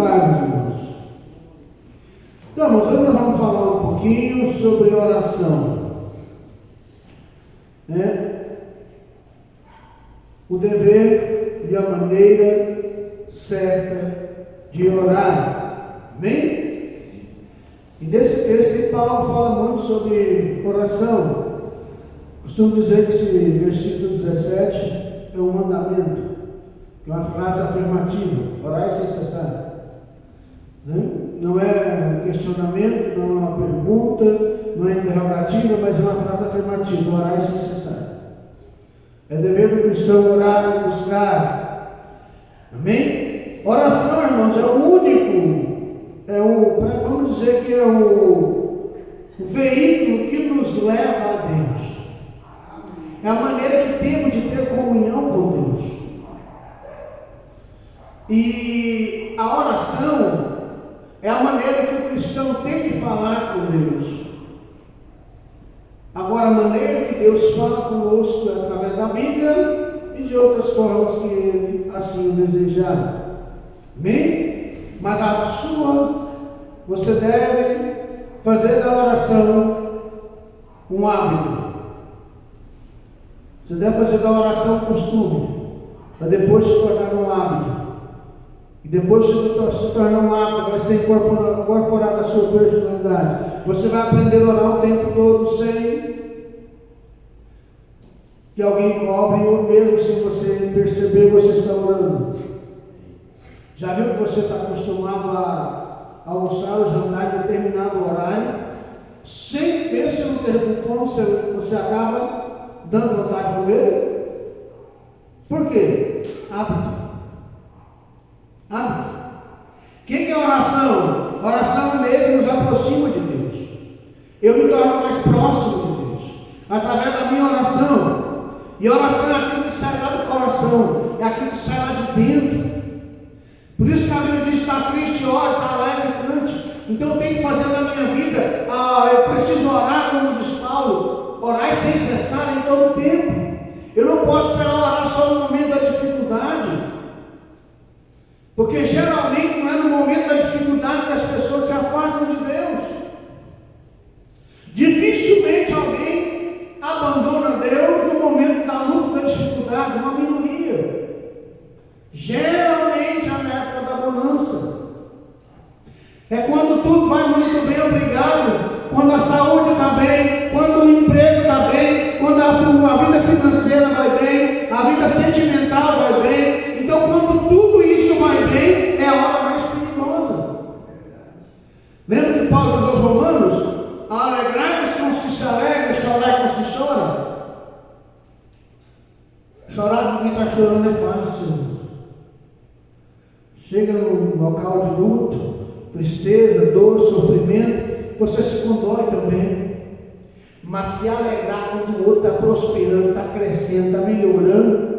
lugares, irmãos. Então, irmãos, hoje nós vamos falar um pouquinho sobre oração. O dever e a maneira certa de orar. Amém? E nesse texto, Paulo fala muito sobre oração. Costumo dizer que esse versículo 17 é um mandamento, é uma frase afirmativa: orar sem cessar. Não é um questionamento, não é uma pergunta, não é interrogativa, mas é uma frase afirmativa: orar sem cessar. É dever do cristão orar e buscar. Amém? Oração, irmãos, é o único, vamos dizer que é o veículo que nos leva a Deus. É a maneira que temos de ter comunhão com Deus. E a oração é a maneira que o cristão tem de falar com Deus. Agora, a maneira que Deus fala conosco é através da Bíblia e de outras formas que Ele assim desejar. Amém? Mas a sua, você deve fazer da oração um hábito. Você deve fazer da oração um costume, para depois se tornar um hábito. E depois se tornar um hábito, vai ser incorporado à sua personalidade. Você vai aprender a orar o tempo todo sem que alguém cobre, ou mesmo sem você perceber, você está orando. Já viu que você está acostumado a almoçar ou jantar em determinado horário? Sem ver se não ter fome, você acaba dando vontade de comer? Por quê? Hábito. O que é oração? Oração é o meio que nos aproxima de Deus. Eu me torno mais próximo de Deus através da minha oração. E a oração é aquilo que sai lá do coração, é aquilo que sai lá de dentro. Por isso que a Bíblia diz: está triste, ore, está alegre, cante. Então eu tenho que fazer na minha vida, eu preciso orar, como diz Paulo, orar sem cessar em todo o tempo. Eu não posso esperar orar só no momento da dificuldade, porque geralmente não é no momento da dificuldade que as pessoas se afastam de Deus. Dificilmente alguém abandona Deus no momento da luta, da dificuldade, uma minoria. Geralmente é na época da bonança. É quando tudo vai muito bem, obrigado. Quando a saúde está bem, quando o emprego está bem, quando a vida financeira vai bem, a vida sentimental vai bem. Então, quando tudo isso vai bem, é a hora mais perigosa. Lembra que Paulo diz aos Romanos: alegrai-vos com os que se alegram, chorai com os que choram. Chorar com quem está chorando é fácil. Chega no local de luto, tristeza, dor, sofrimento, você se condói também. Mas se alegrar quando o outro está prosperando, está crescendo, está melhorando,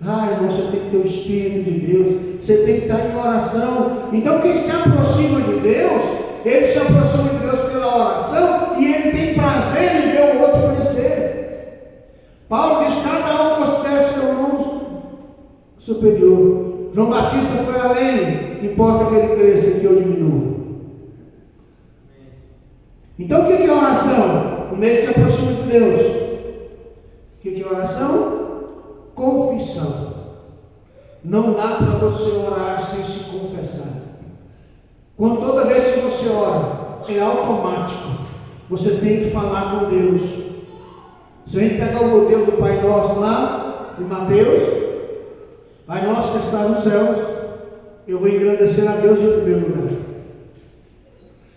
irmão, você tem que ter o Espírito de Deus, você tem que estar em oração. Então quem se aproxima de Deus, ele se aproxima de Deus pela oração, e ele tem prazer em ver o outro crescer. Paulo diz: cada um considera seu irmão superior. João Batista foi além: importa que ele cresça e que eu diminua. Então o que é oração? O meio que te aproxima de Deus. O que é oração? Confissão. Não dá para você orar sem se confessar. Quando toda vez que você ora, é automático. Você tem que falar com Deus. Se a gente pegar o modelo do Pai Nosso lá, de Mateus: Pai nosso que está nos céus, eu vou engrandecer a Deus em primeiro lugar.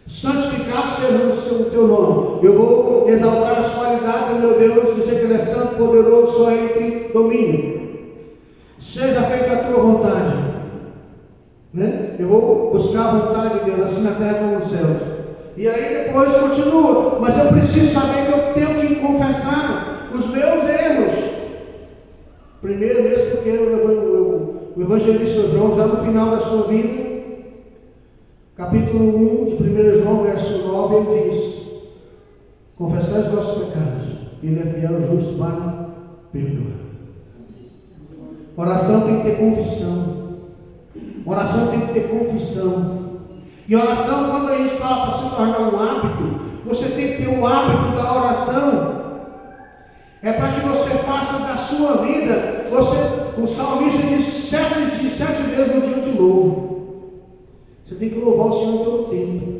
Santificado seja o teu nome. Eu vou exaltar as qualidades do meu Deus, dizer que Ele é santo, poderoso, só Ele tem domínio. Seja feita a tua vontade. Eu vou buscar a vontade de Deus, assim na terra como nos céus. E aí depois continua: mas eu preciso saber que eu tenho que confessar os meus erros. Primeiro mesmo, porque o evangelista João, já no final da sua vida, capítulo 1 de 1 João, verso 9, ele diz: confessai os vossos pecados, Ele é fiel e justo para perdoar. Oração tem que ter confissão. Oração tem que ter confissão. E oração, quando a gente fala para se tornar um hábito, você tem que ter o hábito da oração. É para que você faça da sua vida, o salmista disse 7 vezes no dia eu te louvo. Você tem que louvar o Senhor todo o tempo.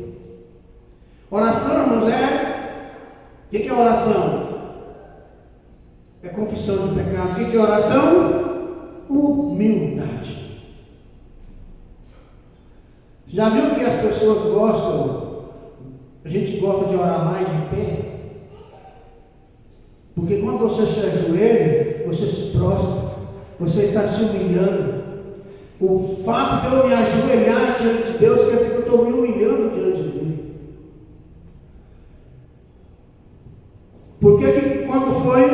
Oração, irmãos, o que é oração? É confissão de pecados. O que é oração? Humildade. Já viu que as pessoas gostam? A gente gosta de orar mais de pé. Porque quando você se ajoelha, você se prostra, você está se humilhando. O fato de eu me ajoelhar diante de Deus quer dizer que eu estou me humilhando diante dele. Porque que quando foi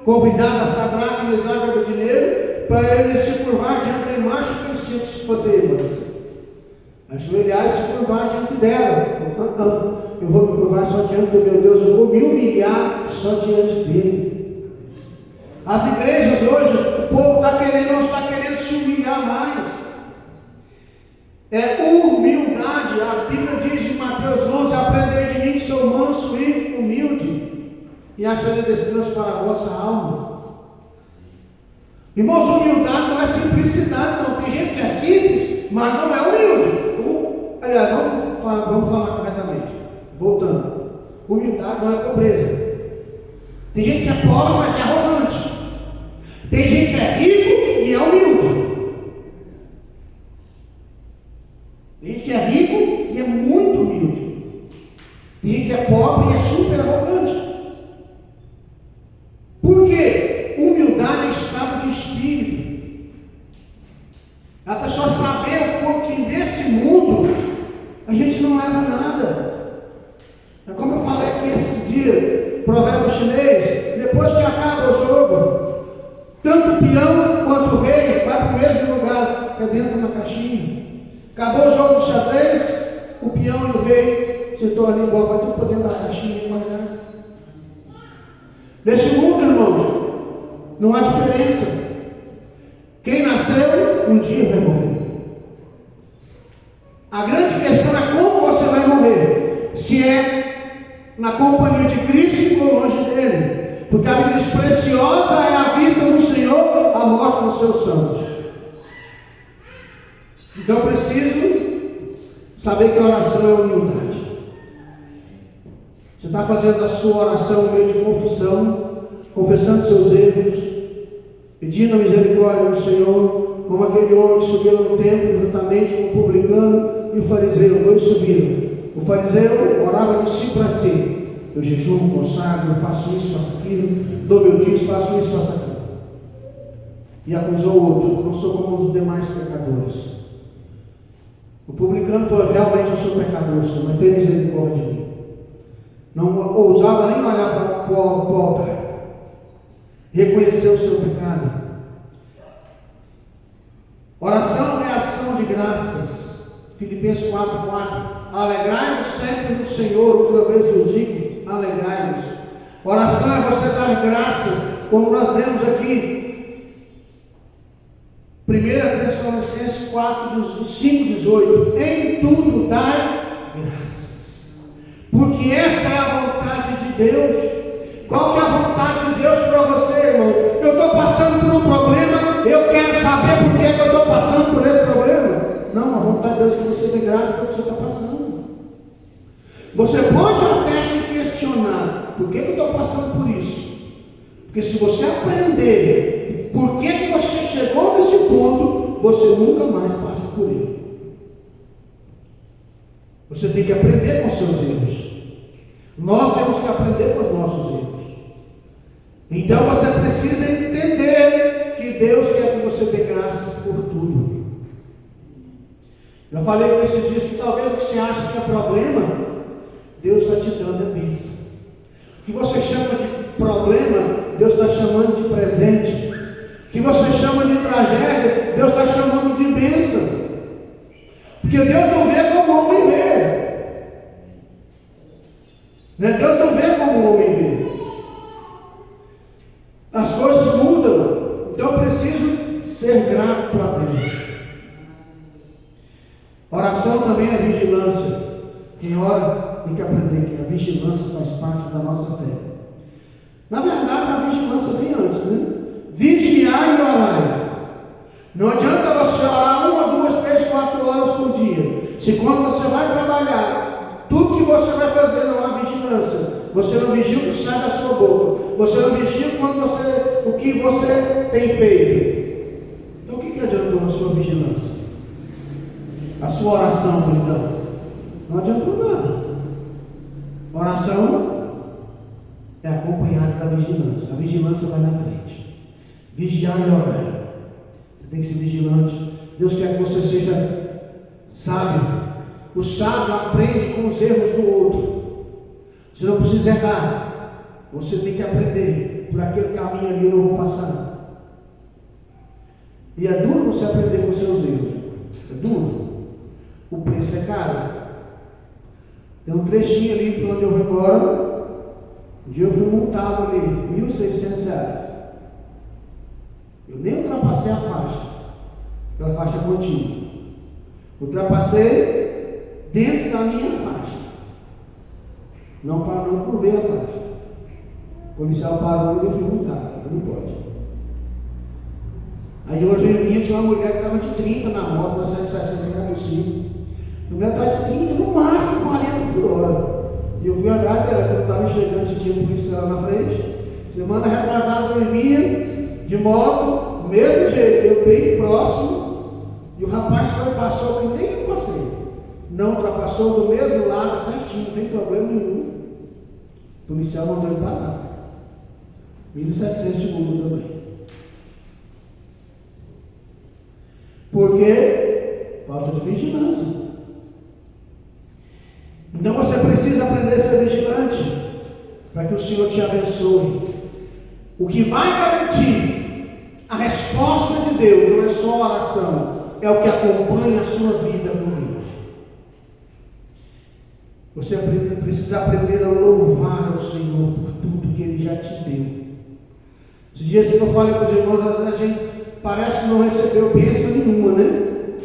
convidado a Sadraque, Mesaque e Abednego, para ele se curvar diante da imagem, o que eles tinham que fazer, irmãos? Ajoelhar e se curvar diante dela. Eu vou me curvar só diante do meu Deus, eu vou me humilhar só diante dele. As igrejas hoje, o povo não está querendo se humilhar mais. É humildade. A Bíblia diz em Mateus 11: aprendei de mim que sou manso e humilde, e acharei descanso para a vossa alma. Irmãos, humildade não é simplicidade, não. Tem gente que é simples, mas não é humilde. Aliás, vamos falar corretamente. Voltando. Humildade não é pobreza. Tem gente que é pobre, mas é arrogante. Tem gente que é rico e é humilde. Tem gente que é rico e é muito humilde. Tem gente que é pobre e é super arrogante. Por quê? Humildade é estado de espírito. A pessoa saber que nesse mundo a gente não leva nada. É como eu falei aqui esse dia, provérbio chinês: depois que acaba o jogo, tanto o peão quanto o rei vai para o mesmo lugar, que é dentro de uma caixinha. Acabou o jogo de xadrez, o peão e o rei sentou ali igual, vai tudo para dentro da caixinha e guardar. Nesse mundo, irmãos, não há diferença. Quem nasceu, um dia vai morrer. A grande questão é como você vai morrer. Se é na companhia de Cristo ou longe dele. Porque a Bíblia diz: preciosa é a vista do Senhor, a morte dos seus santos. Então eu preciso saber que a oração é humildade. Você está fazendo a sua oração no meio de confissão, confessando seus erros, pedindo a misericórdia do Senhor, como aquele homem que subiu no templo juntamente com o publicano e o fariseu. Dois subiram. O fariseu orava de si para si: eu jejuo, consagro, eu faço isso, faço aquilo, dou meu dízimo, faço isso, faço aquilo. E acusou o outro: não sou como os demais pecadores. O publicano falou: realmente eu sou pecador, Senhor, mas tem misericórdia de mim. Não ousava nem olhar para o altar. Reconheceu o seu pecado. Oração é ação de graças. Filipenses 4:4. Alegrai-vos sempre no Senhor. Outra vez eu digo: alegrai-vos. Oração é você dar graças, como nós lemos aqui, 1 Tessalonicenses 5:18. Em tudo dai graças, porque esta é a vontade de Deus. Qual que é a vontade de Deus para você, irmão? Eu estou passando por um problema, eu quero saber por que eu estou passando por esse problema. Não, a vontade de Deus é que você dê graça pelo que você está passando. Você pode até se questionar: por que eu estou passando por isso? Porque se você aprender por que você chegou nesse ponto, você nunca mais passa por ele. Você tem que aprender com seus erros. Nós temos que aprender com os nossos erros. Então você precisa entender que Deus quer que você dê graças por tudo. Já falei com esses dias que talvez o que você acha que é problema, Deus está te dando a bênção. O que você chama de problema, Deus está chamando de presente. O que você chama de tragédia, Deus está chamando de bênção. Porque Deus não vê como o homem vê. Deus não vê como o homem vê. As coisas mudam. Então eu preciso ser grato a Deus. Oração também é vigilância. Quem ora tem que aprender que a vigilância faz parte da nossa fé. Na verdade, a vigilância vem antes, né? Vigiar e orar. Não adianta você orar 1, 2, 3, 4 horas por dia. Se quando você vai trabalhar, tudo que você vai fazer não há vigilância. Você não vigia o que sai da sua boca. Você não vigia o que você tem feito. Então o que adiantou a sua vigilância? A sua oração, então? Não adiantou nada. Oração é acompanhada da vigilância. A vigilância vai na frente. Vigiar e orar. Você tem que ser vigilante. Deus quer que você seja sábio. O sábio aprende com os erros do outro. Você não precisa errar. Você tem que aprender. Por aquele caminho ali eu não vou passar. E é duro você aprender com os seus erros. É duro. O preço é caro. Tem um trechinho ali para onde eu vou embora. Um dia eu fui multado ali, R$1.600. Eu nem ultrapassei a faixa. Aquela faixa contínua. Ultrapassei dentro da minha faixa. Não curvei a faixa. O policial parou e eu fui multado. Não pode. Aí hoje eu vinha, tinha uma mulher que estava de 30 na moto, na 160 a mulher estava de 30, no máximo 40 por hora. E eu fui atrás dela, quando estava chegando, se tinha polícia lá na frente. Semana retrasada eu vinha de moto, do mesmo jeito, eu bem próximo, e o rapaz passou que nem eu passei. Não ultrapassou do mesmo lado, certinho, não tem problema nenhum. O policial mandou ele parar. 1.700 de multa também. Por quê? Falta de vigilância. Então você precisa aprender a ser vigilante para que o Senhor te abençoe. O que vai garantir a resposta de Deus não é só a oração, é o que acompanha a sua vida com Deus. Você precisa aprender a louvar ao Senhor por tudo que Ele já te deu. Esses dias eu falei para os irmãos, às vezes a gente parece que não recebeu bênção nenhuma, né?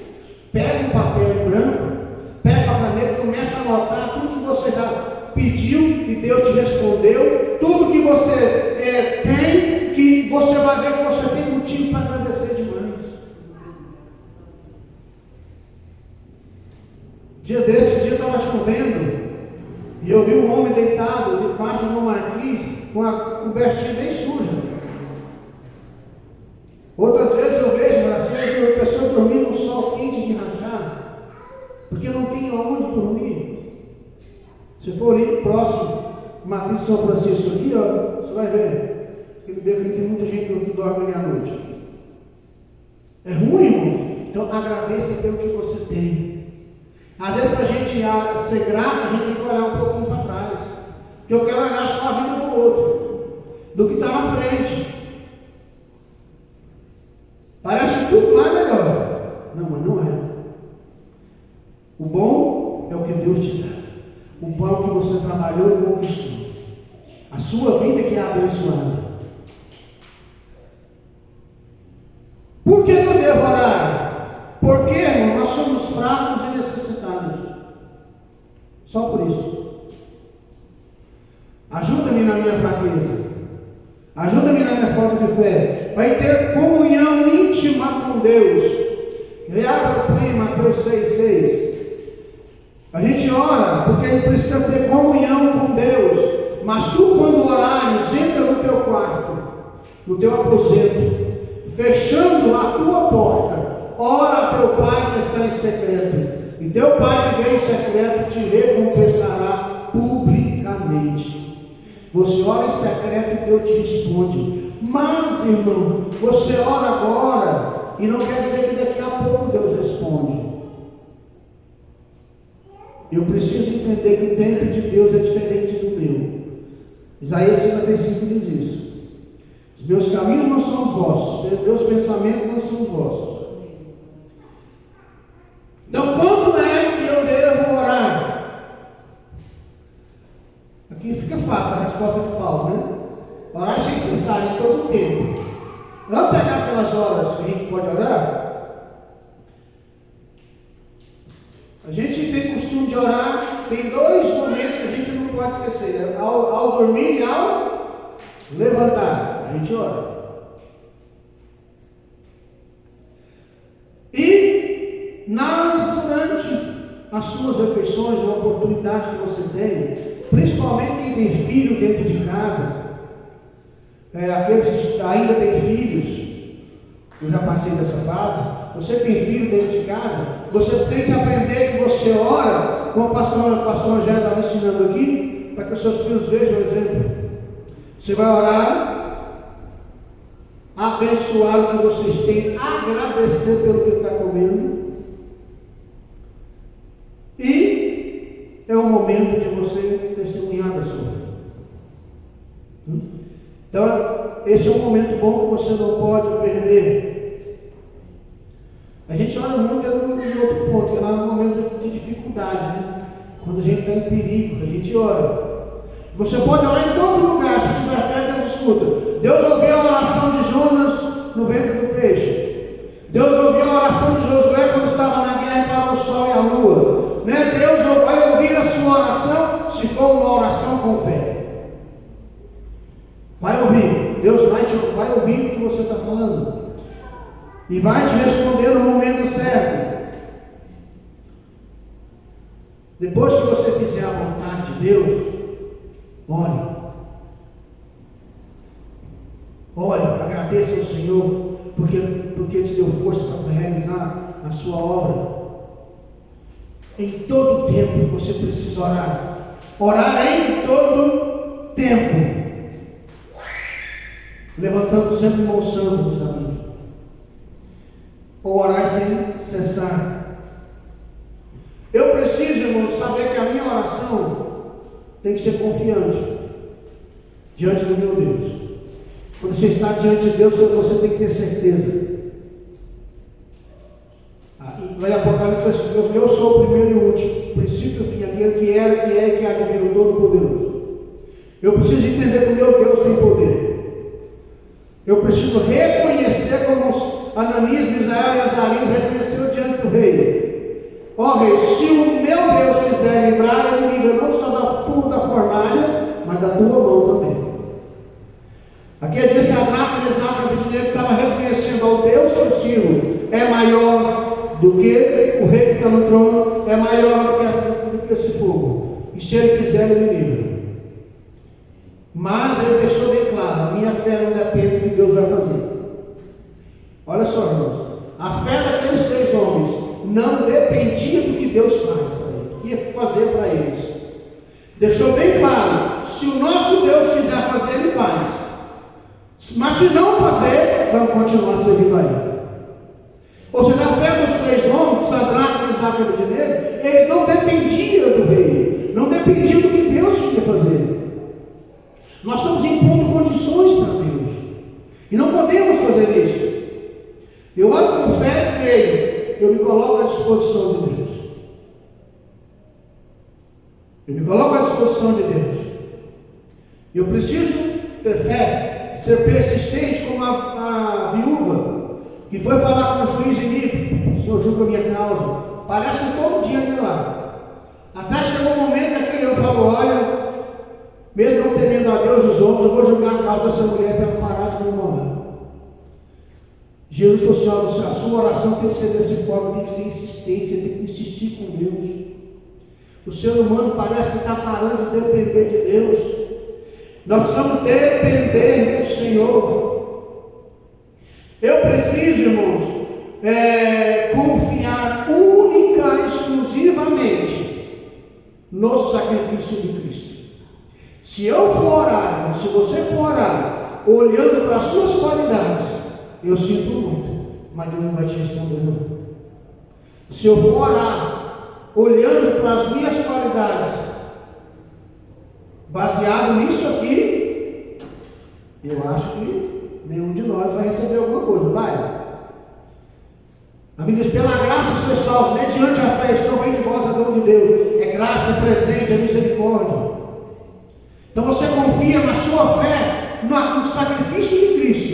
Pega um papel branco, pega a caneta, começa a anotar tudo que você já pediu e Deus te respondeu, tudo que você tem, que você vai ver que você tem motivo para agradecer demais. Esse dia estava chovendo e eu vi um homem deitado debaixo de uma marquise com a cobertinha bem suja. Outras vezes eu vejo, Marcelo, uma pessoa dormindo no sol quente de rachar, porque não tem onde dormir. Se for ali próximo, Matriz São Francisco aqui, ó, você vai ver. Ele vê que tem muita gente que dorme ali à noite. É ruim, irmão. Então agradeça pelo que você tem. Às vezes para a gente ser grato, a gente tem que olhar um pouquinho para trás. Porque eu quero olhar só a vida do outro, do que está na frente. Parece que tudo lá é melhor. Não, mas não é. O bom é o que Deus te dá. O bom é o que você trabalhou e conquistou. A sua vida que é abençoada. Por que eu devo orar? Porque, irmão, nós somos fracos e necessitados. Só por isso. Ajuda-me na minha fraqueza. Ajuda-me na minha falta de fé. Vai ter comunhão íntima com Deus. Abra em Mateus 6,6. A gente ora porque a gente precisa ter comunhão com Deus. Mas tu, quando orares, entra no teu quarto, no teu aposento, fechando a tua porta, ora a teu Pai que está em secreto. E teu Pai que vem em secreto te recompensará publicamente. Você ora em secreto e Deus te responde. Mas, irmão, você ora agora e não quer dizer que daqui a pouco Deus responde. Eu preciso entender que o tempo de Deus é diferente do meu. Isaías 55 diz isso. Os meus caminhos não são os vossos, os meus pensamentos não são os vossos. Então, quando é que eu devo orar? Aqui fica fácil a resposta de Paulo, né? Orar sem cessar em todo o tempo. Vamos pegar aquelas horas que a gente pode orar? A gente tem costume de orar, tem dois momentos que a gente não pode esquecer, né? Ao dormir e ao levantar, a gente ora. E durante as suas refeições, a oportunidade que você tem, principalmente quem tem filho dentro de casa, aqueles que ainda têm filhos, eu já passei dessa fase. Você que tem filho dentro de casa, você tem que aprender que você ora, como o pastor Angélico estava ensinando aqui, para que os seus filhos vejam o exemplo. Você vai orar, abençoar o que vocês têm, agradecer pelo que está comendo, e é o momento de você testemunhar da sua vida. Então, esse é um momento bom que você não pode perder. A gente olha muito em outro ponto, que é lá no momento de dificuldade, né? Quando a gente está em perigo, a gente ora. Você pode orar em todo lugar, se tiver fé, Deus escuta. Deus ouviu a oração de Jonas no ventre do peixe. Deus ouviu a oração de Josué quando estava na guerra para o sol e a lua. Né? Deus vai ouvir a sua oração se for uma oração com fé. Vai ouvir. Deus vai ouvir o que você está falando. E vai te responder no momento certo. Depois que você fizer a vontade de Deus, ore, agradeça ao Senhor, porque Ele te deu força para realizar a sua obra. Em todo tempo você precisa orar. Orar em todo tempo. Levantando sempre mão santa, meus amigos. Ou orar sem cessar. Eu preciso, irmãos, saber que a minha oração tem que ser confiante diante do meu Deus. Quando você está diante de Deus, você tem que ter certeza. Lá em Apocalipse, eu sou o primeiro e o último, princípio e fim, aquele que era, que é e que há de vir, o Todo-Poderoso. Eu preciso entender que o meu Deus tem poder. Eu preciso reconhecer como Ananias, Misael e Azarias reconheceram diante do rei. Ó rei, se o meu Deus quiser livrar, ele livra não só da fornalha, mas da tua mão também. Aquele dia Sadraque, Mesaque e Abednego estava reconhecendo ao Deus que eu sirvo é maior do que o rei que está no trono, é maior do que esse fogo. E se ele quiser, ele me livra. Mas ele deixou bem claro, a minha fé não depende do que Deus vai fazer. Olha só, irmãos, a fé daqueles 3 homens não dependia do que Deus faz para eles, o que ia fazer para eles. Deixou bem claro, se o nosso Deus quiser fazer, ele faz. Mas se não fazer, vamos continuar servindo a ele. Ou seja, a fé dos 3 homens, Sadraque, Mesaque e Abednego, eles não dependiam do rei, não dependiam do que Deus ia fazer. Nós estamos impondo condições para Deus, e não podemos fazer isso. Eu olho com fé e creio, eu me coloco à disposição de Deus. Eu me coloco à disposição de Deus. Eu preciso ter fé, ser persistente como a viúva que foi falar com o juiz iníquo. O Senhor julga a minha causa. Parece que todo dia tem lá. Até chegou o momento que aquele eu falo, olha, mesmo não temendo a Deus e os homens, eu vou julgar a causa dessa mulher para ela parar de me morar. Jesus falou assim, a sua oração tem que ser desse forma, tem que ser insistência, tem que insistir com Deus. O ser humano parece que está parando de depender de Deus. Nós precisamos depender do Senhor. Eu preciso, irmãos, confiar única e exclusivamente no sacrifício de Cristo. Se eu for orar, se você for orar, olhando para as suas qualidades, eu sinto muito, mas Deus não vai te responder não. Se eu for orar, olhando para as minhas qualidades, baseado nisso aqui, eu acho que nenhum de nós vai receber alguma coisa, vai? A Bíblia diz, pela graça sois salvos, mediante a fé, estão vem de vós a dom de Deus, é graça, é presente, é misericórdia. Então você confia na sua fé, no sacrifício de Cristo.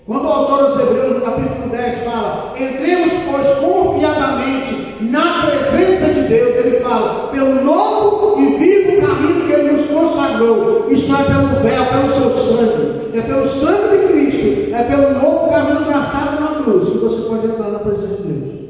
Quando o autor dos Hebreus, no capítulo 10, fala, entremos, pois, confiadamente na presença fala, pelo novo e vivo caminho que Ele nos consagrou. Isso é pelo véu, pelo seu sangue, é pelo sangue de Cristo, é pelo novo caminho traçado na cruz, que você pode entrar na presença de Deus.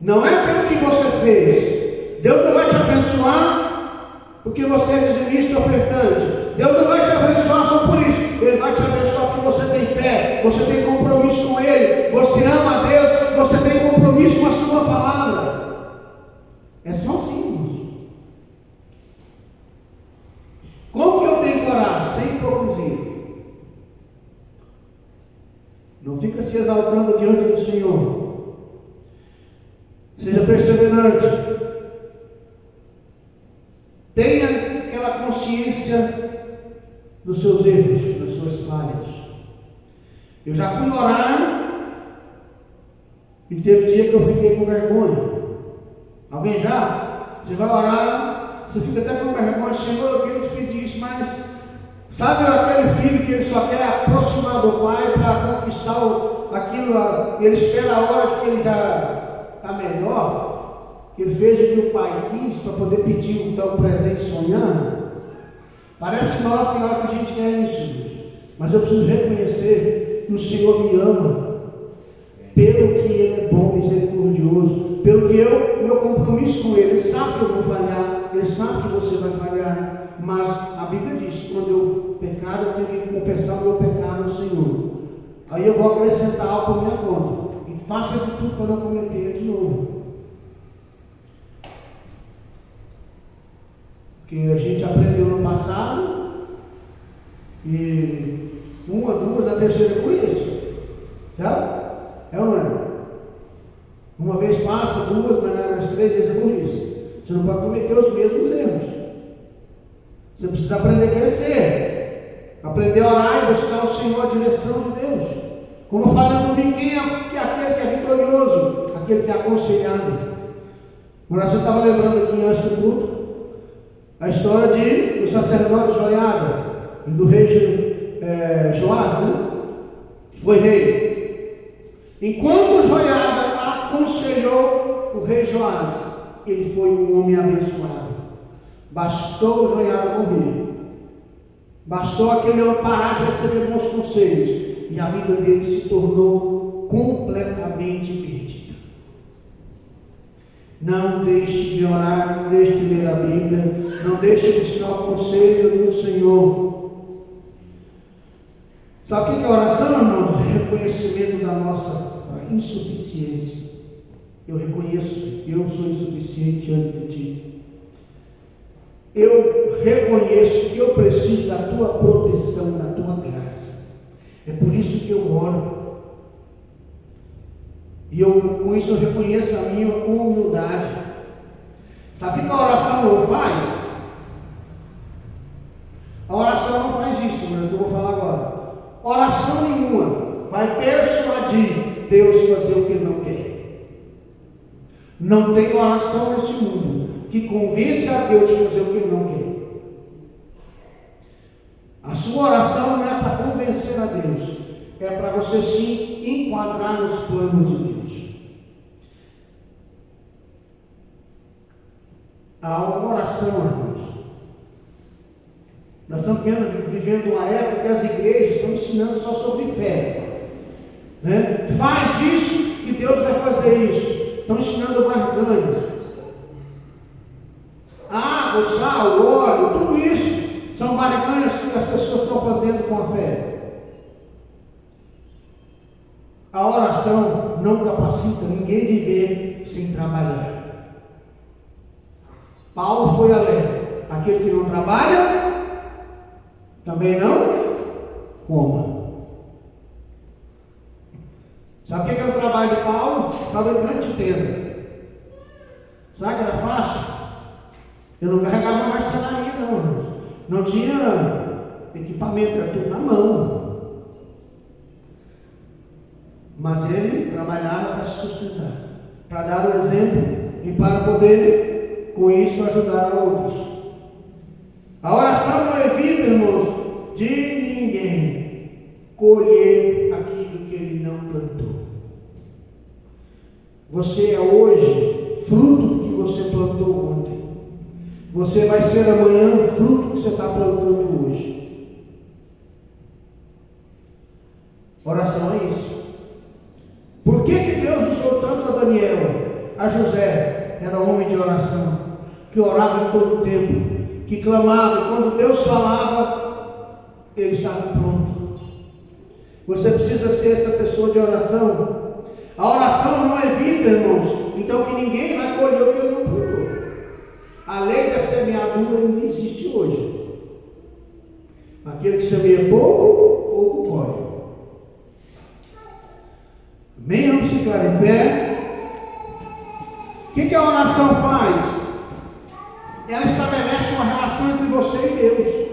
Não é pelo que você fez. Deus não vai te abençoar porque você é dizimista ou ofertante. Deus não vai te abençoar só por isso. Ele vai te abençoar porque você tem fé, você tem compromisso com Ele, você ama a Deus, você tem compromisso com a sua palavra. É só assim, irmãos. Como que eu tenho que orar? Sem hipocrisia. Não fica se exaltando diante do Senhor. Seja perseverante. Tenha aquela consciência dos seus erros, das suas falhas. Eu já fui orar e teve dia que eu fiquei com vergonha. Alguém já? Você vai orar, você fica até com vergonha. Senhor, eu queria te pedir isso, mas sabe aquele filho que ele só quer aproximar do pai para conquistar aquilo, ele espera a hora de que ele já está melhor, que ele fez o que o pai quis para poder pedir um tal presente sonhando. Parece que nós tem hora que a gente quer isso, mas eu preciso reconhecer que o Senhor me ama, pelo que Ele é bom, misericordioso, pelo que meu compromisso com Ele. Ele sabe que eu vou falhar, Ele sabe que você vai falhar, mas a Bíblia diz que quando eu pecar, eu tenho que confessar o meu pecado ao Senhor. Aí eu vou acrescentar algo para minha conta, e faça de tudo para não cometer de novo. Que a gente aprendeu no passado, e uma, duas, a terceira com isso. Já? É ou não é? Uma vez passa, duas, mas nas 3 vezes é burrice. Você não pode cometer os mesmos erros. Você precisa aprender a crescer, aprender a orar e buscar o Senhor, a direção de Deus. Como eu falei no domingo, quem é aquele que é vitorioso? Aquele que é aconselhado. Agora você estava lembrando aqui antes do culto a história do sacerdote Joiada e do rei Joás, né? Que foi rei. Enquanto Joiada aconselhou o rei Joás, ele foi um homem abençoado. Bastou Joiada morrer, bastou aquele homem parar de receber bons conselhos, e a vida dele se tornou completamente perdida. Não deixe de orar, não deixe de ler a Bíblia, não deixe de buscar o conselho do Senhor. Sabe o que é oração, irmão? Reconhecimento da nossa insuficiência. Eu reconheço que eu sou insuficiente diante de Ti. Eu reconheço que eu preciso da Tua proteção, da Tua graça. É por isso que eu oro. E com isso eu reconheço a minha humildade. Sabe o que a oração não faz? A oração não faz isso, né, que eu vou falar agora. Oração nenhuma vai persuadir Deus fazer o que Ele não quer. Não tem oração nesse mundo que convence a Deus de fazer o que Ele não quer. A sua oração não é para convencer a Deus, é para você se enquadrar nos planos de Deus. Há uma oração, irmãos. Nós estamos vivendo uma época que as igrejas estão ensinando só sobre fé, né? Faz isso que Deus vai fazer isso. Estão ensinando barganhas. A água, o sal, o óleo, tudo isso são barganhas que as pessoas estão fazendo com a fé. A oração não capacita ninguém a viver sem trabalhar. Paulo foi além. Aquele que não trabalha, também não coma. Sabe o que era o trabalho de Paulo? Estava em grande tenda. Sabe que era fácil? Eu não carregava marcenaria, não. Não tinha equipamento, era tudo na mão. Mas ele trabalhava para se sustentar, para dar o exemplo e para poder, com isso, ajudar a outros. A oração não evita, irmãos, de ninguém colher aquilo que ele não plantou. Você é hoje fruto do que você plantou ontem. Você vai ser amanhã o fruto que você está plantando hoje. Oração é isso. Por que Deus usou tanto a Daniel, a José? Era homem de oração, que orava em todo o tempo, que clamava, e quando Deus falava, ele estava pronto. Você precisa ser essa pessoa de oração. A oração não é vida, irmãos, então que ninguém vai colher o que ele não plantou. A lei da semeadura ainda existe hoje. Aquele que semeia pouco colhe. Amém? Vamos ficar em pé. O que a oração faz? Ela estabelece uma relação entre você e Deus.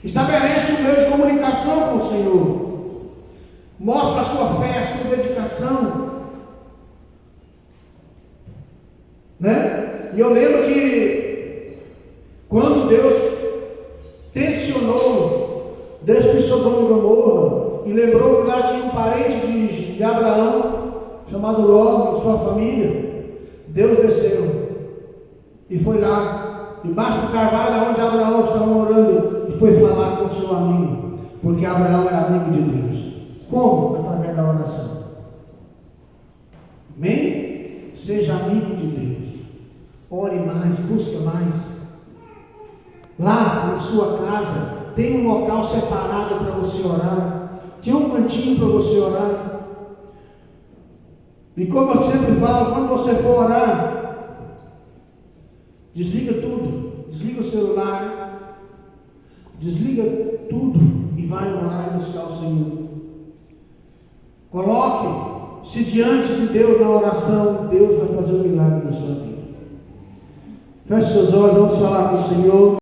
Estabelece um meio de comunicação com o Senhor. Mostra a sua fé, a sua dedicação. Né? E eu lembro que quando Deus tensionou desde Sodoma e Gomorra, e lembrou que lá tinha um parente de Abraão, chamado Ló, e sua família, Deus desceu e foi lá, debaixo do carvalho onde Abraão estava morando, e foi falar com o seu amigo, porque Abraão era amigo de Deus. Como? Através da oração. Amém? Seja amigo de Deus. Ore mais, busque mais. Lá na sua casa, tem um local separado para você orar. Tem um cantinho para você orar. E como eu sempre falo, quando você for orar, desliga tudo. Desliga o celular. Desliga tudo e vai orar e buscar o Senhor. Coloque-se diante de Deus na oração. Deus vai fazer um milagre na sua vida. Feche seus olhos, vamos falar com o Senhor.